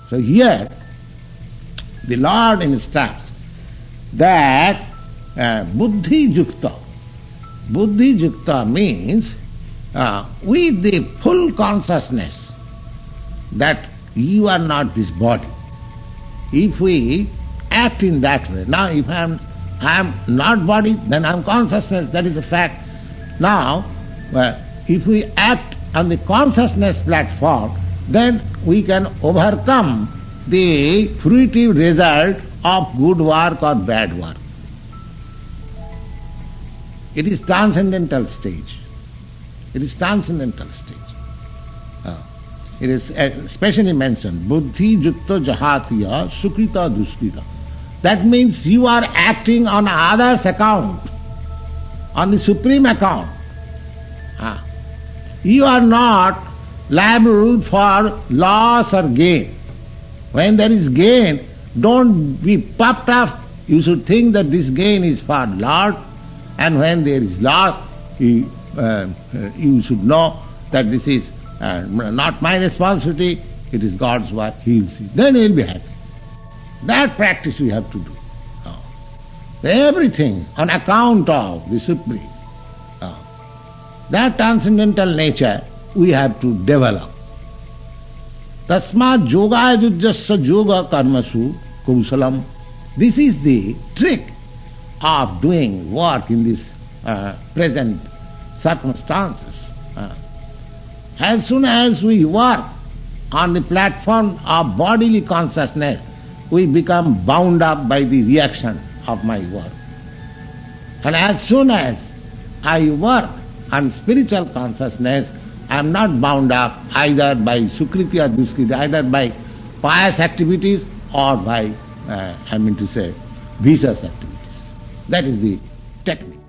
So here, the Lord instructs that buddhi-yukta. Buddhi-yukta means with the full consciousness that you are not this body. If we act in that way, now if I am not body, then I am consciousness, that is a fact. Now, if we act on the consciousness platform, then we can overcome the fruitive result of good work or bad work. It is transcendental stage. It is transcendental stage. It is especially mentioned, Buddhi-yukto jahātīha sukṛta-duṣkṛta. That means you are acting on others' account, on the supreme account. You are not liable for loss or gain. When there is gain, don't be puffed up. You should think that this gain is for Lord, and when there is loss, you should know that this is not my responsibility, it is God's work, He will see. Then He will be happy. That practice we have to do. Everything on account of the Supreme. That transcendental nature we have to develop. Tasmat yoga yujjasya yoga karmasu kausalam. This is the trick of doing work in this present circumstances. As soon as we work on the platform of bodily consciousness, we become bound up by the reaction of my work. And as soon as I work on spiritual consciousness, I am not bound up either by sukṛta or duṣkṛta, either by pious activities or by, vicious activities. That is the technique.